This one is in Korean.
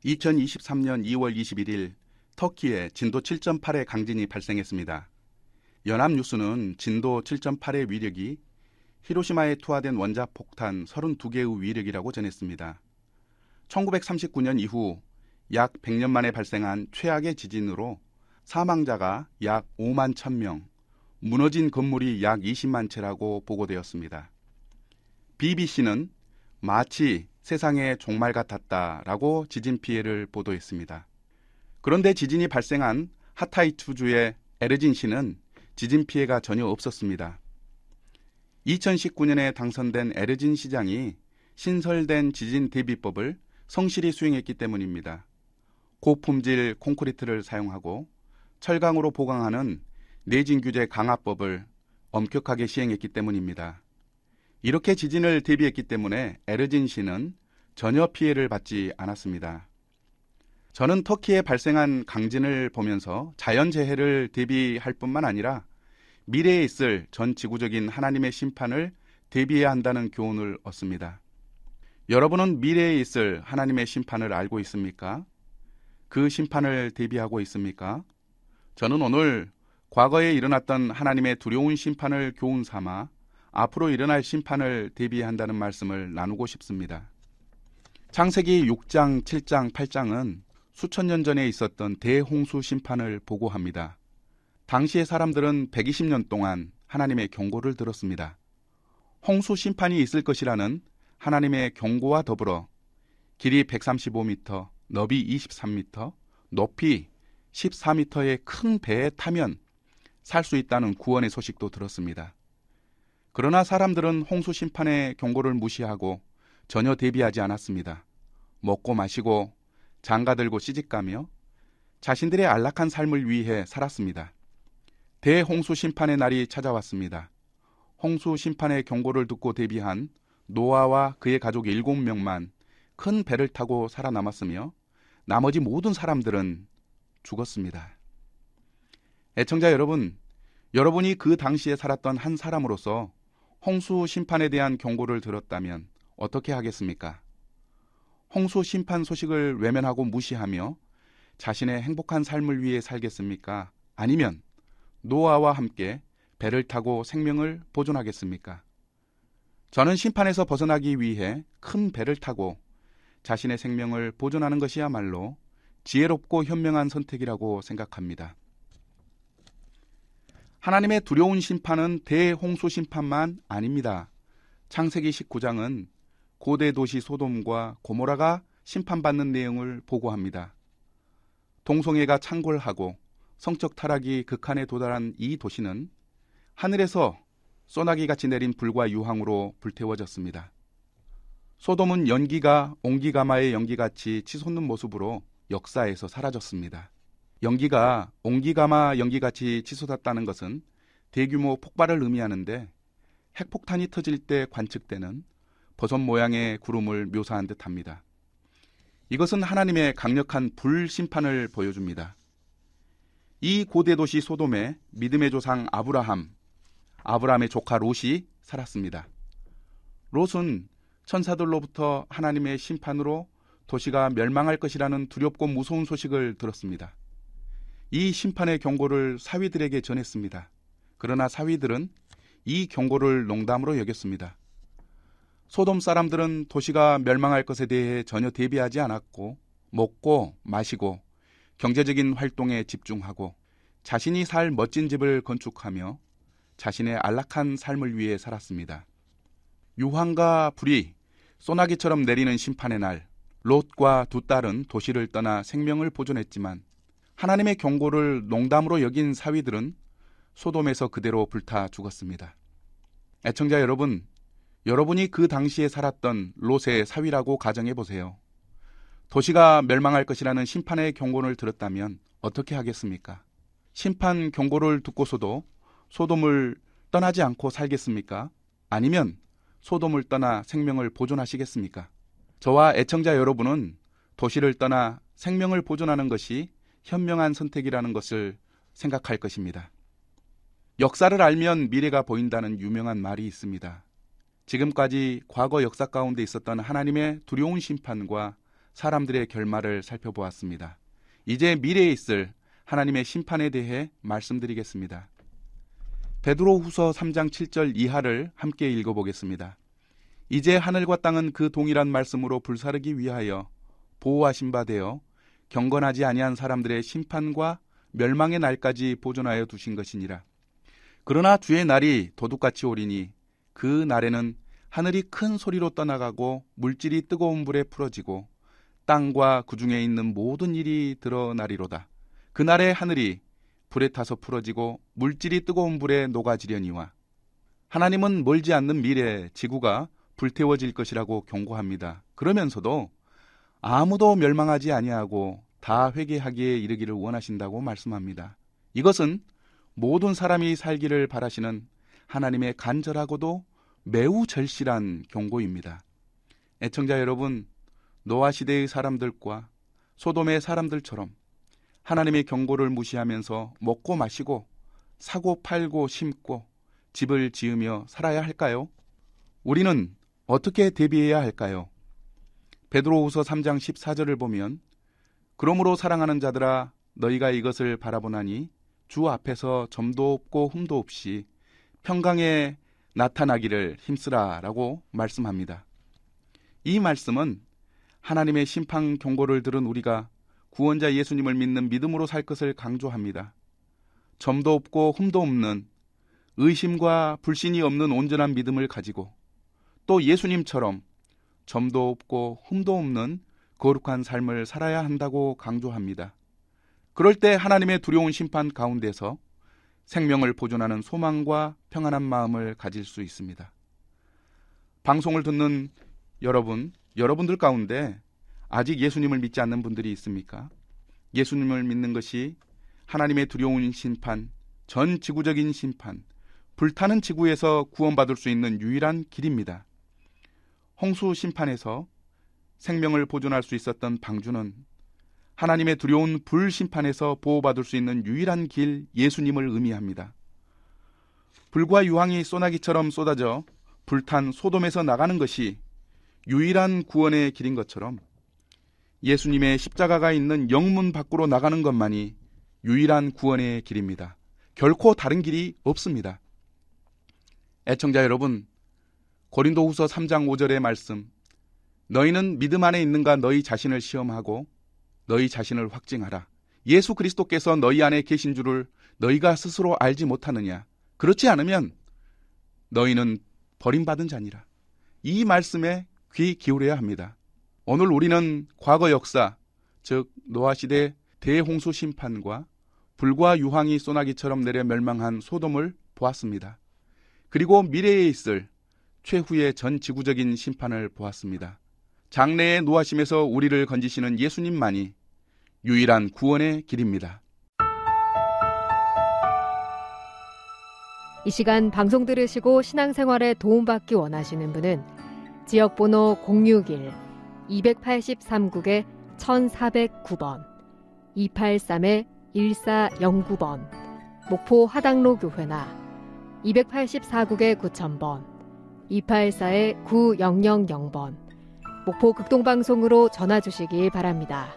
2023년 2월 21일 터키에 진도 7.8의 강진이 발생했습니다. 연합뉴스는 진도 7.8의 위력이 히로시마에 투하된 원자 폭탄 32개의 위력이라고 전했습니다. 1939년 이후 약 100년 만에 발생한 최악의 지진으로 사망자가 약 5만 1000명, 무너진 건물이 약 20만 채라고 보고되었습니다. BBC는 마치 세상의 종말 같았다라고 지진 피해를 보도했습니다. 그런데 지진이 발생한 하타이투주의 에르진시는 지진 피해가 전혀 없었습니다. 2019년에 당선된 에르진 시장이 신설된 지진 대비법을 성실히 수행했기 때문입니다. 고품질 콘크리트를 사용하고 철강으로 보강하는 내진 규제 강화법을 엄격하게 시행했기 때문입니다. 이렇게 지진을 대비했기 때문에 에르진시는 전혀 피해를 받지 않았습니다. 저는 터키에 발생한 강진을 보면서 자연재해를 대비할 뿐만 아니라 미래에 있을 전 지구적인 하나님의 심판을 대비해야 한다는 교훈을 얻습니다. 여러분은 미래에 있을 하나님의 심판을 알고 있습니까? 그 심판을 대비하고 있습니까? 저는 오늘 과거에 일어났던 하나님의 두려운 심판을 교훈 삼아 앞으로 일어날 심판을 대비한다는 말씀을 나누고 싶습니다. 창세기 6장, 7장, 8장은 수천 년 전에 있었던 대홍수 심판을 보고합니다. 당시의 사람들은 120년 동안 하나님의 경고를 들었습니다. 홍수 심판이 있을 것이라는 하나님의 경고와 더불어 길이 135m, 너비 23m, 높이 14m의 큰 배에 타면 살 수 있다는 구원의 소식도 들었습니다. 그러나 사람들은 홍수 심판의 경고를 무시하고 전혀 대비하지 않았습니다. 먹고 마시고 장가들고 시집가며 자신들의 안락한 삶을 위해 살았습니다. 대홍수 심판의 날이 찾아왔습니다. 홍수 심판의 경고를 듣고 대비한 노아와 그의 가족 7명만 큰 배를 타고 살아남았으며 나머지 모든 사람들은 죽었습니다. 애청자 여러분, 여러분이 그 당시에 살았던 한 사람으로서 홍수 심판에 대한 경고를 들었다면 어떻게 하겠습니까? 홍수 심판 소식을 외면하고 무시하며 자신의 행복한 삶을 위해 살겠습니까? 아니면 노아와 함께 배를 타고 생명을 보존하겠습니까? 저는 심판에서 벗어나기 위해 큰 배를 타고 자신의 생명을 보존하는 것이야말로 지혜롭고 현명한 선택이라고 생각합니다. 하나님의 두려운 심판은 대홍수 심판만 아닙니다. 창세기 19장은 고대 도시 소돔과 고모라가 심판받는 내용을 보고합니다. 동성애가 창궐하고 성적 타락이 극한에 도달한 이 도시는 하늘에서 소나기같이 내린 불과 유황으로 불태워졌습니다. 소돔은 연기가 옹기가마의 연기같이 치솟는 모습으로 역사에서 사라졌습니다. 연기가 옹기가마 연기같이 치솟았다는 것은 대규모 폭발을 의미하는데 핵폭탄이 터질 때 관측되는 버섯 모양의 구름을 묘사한 듯합니다. 이것은 하나님의 강력한 불심판을 보여줍니다. 이 고대 도시 소돔에 믿음의 조상 아브라함의 조카 롯이 살았습니다. 롯은 천사들로부터 하나님의 심판으로 도시가 멸망할 것이라는 두렵고 무서운 소식을 들었습니다. 이 심판의 경고를 사위들에게 전했습니다. 그러나 사위들은 이 경고를 농담으로 여겼습니다. 소돔 사람들은 도시가 멸망할 것에 대해 전혀 대비하지 않았고 먹고 마시고 경제적인 활동에 집중하고 자신이 살 멋진 집을 건축하며 자신의 안락한 삶을 위해 살았습니다. 유황과 불이 소나기처럼 내리는 심판의 날, 롯과 두 딸은 도시를 떠나 생명을 보존했지만 하나님의 경고를 농담으로 여긴 사위들은 소돔에서 그대로 불타 죽었습니다. 애청자 여러분, 여러분이 그 당시에 살았던 롯의 사위라고 가정해 보세요. 도시가 멸망할 것이라는 심판의 경고를 들었다면 어떻게 하겠습니까? 심판 경고를 듣고서도 소돔을 떠나지 않고 살겠습니까? 아니면 소돔을 떠나 생명을 보존하시겠습니까? 저와 애청자 여러분은 도시를 떠나 생명을 보존하는 것이 현명한 선택이라는 것을 생각할 것입니다. 역사를 알면 미래가 보인다는 유명한 말이 있습니다. 지금까지 과거 역사 가운데 있었던 하나님의 두려운 심판과 사람들의 결말을 살펴보았습니다. 이제 미래에 있을 하나님의 심판에 대해 말씀드리겠습니다. 베드로후서 3장 7절 이하를 함께 읽어보겠습니다. 이제 하늘과 땅은 그 동일한 말씀으로 불사르기 위하여 보호하신 바 되어 경건하지 아니한 사람들의 심판과 멸망의 날까지 보존하여 두신 것이니라. 그러나 주의 날이 도둑같이 오리니 그 날에는 하늘이 큰 소리로 떠나가고 물질이 뜨거운 불에 풀어지고 땅과 그 중에 있는 모든 일이 드러나리로다. 그날에 하늘이 불에 타서 풀어지고 물질이 뜨거운 불에 녹아지려니와. 하나님은 멀지 않는 미래에 지구가 불태워질 것이라고 경고합니다. 그러면서도 아무도 멸망하지 아니하고 다 회개하기에 이르기를 원하신다고 말씀합니다. 이것은 모든 사람이 살기를 바라시는 하나님의 간절하고도 매우 절실한 경고입니다. 애청자 여러분, 노아 시대의 사람들과 소돔의 사람들처럼 하나님의 경고를 무시하면서 먹고 마시고 사고 팔고 심고 집을 지으며 살아야 할까요? 우리는 어떻게 대비해야 할까요? 베드로후서 3장 14절을 보면 그러므로 사랑하는 자들아 너희가 이것을 바라보나니 주 앞에서 점도 없고 흠도 없이 평강에 나타나기를 힘쓰라 라고 말씀합니다. 이 말씀은 하나님의 심판 경고를 들은 우리가 구원자 예수님을 믿는 믿음으로 살 것을 강조합니다. 점도 없고 흠도 없는 의심과 불신이 없는 온전한 믿음을 가지고 또 예수님처럼 점도 없고 흠도 없는 거룩한 삶을 살아야 한다고 강조합니다. 그럴 때 하나님의 두려운 심판 가운데서 생명을 보존하는 소망과 평안한 마음을 가질 수 있습니다. 방송을 듣는 여러분들 가운데 아직 예수님을 믿지 않는 분들이 있습니까? 예수님을 믿는 것이 하나님의 두려운 심판, 전 지구적인 심판, 불타는 지구에서 구원받을 수 있는 유일한 길입니다. 홍수 심판에서 생명을 보존할 수 있었던 방주는 하나님의 두려운 불 심판에서 보호받을 수 있는 유일한 길 예수님을 의미합니다. 불과 유황이 소나기처럼 쏟아져 불탄 소돔에서 나가는 것이 유일한 구원의 길인 것처럼 예수님의 십자가가 있는 영문 밖으로 나가는 것만이 유일한 구원의 길입니다. 결코 다른 길이 없습니다. 애청자 여러분, 고린도후서 3장 5절의 말씀, 너희는 믿음 안에 있는가 너희 자신을 시험하고 너희 자신을 확증하라. 예수 그리스도께서 너희 안에 계신 줄을 너희가 스스로 알지 못하느냐? 그렇지 않으면 너희는 버림받은 자니라. 이 말씀에 귀 기울여야 합니다. 오늘 우리는 과거 역사, 즉 노아 시대 대홍수 심판과 불과 유황이 소나기처럼 내려 멸망한 소돔을 보았습니다. 그리고 미래에 있을 최후의 전 지구적인 심판을 보았습니다. 장래의 노하심에서 우리를 건지시는 예수님만이 유일한 구원의 길입니다. 이 시간 방송 들으시고 신앙생활에 도움받기 원하시는 분은 지역번호 061-283국에 1409번, 283-1409번, 목포 하당로 교회나 284국에 9000번, 284-9000번, 목포 극동방송으로 전화 주시기 바랍니다.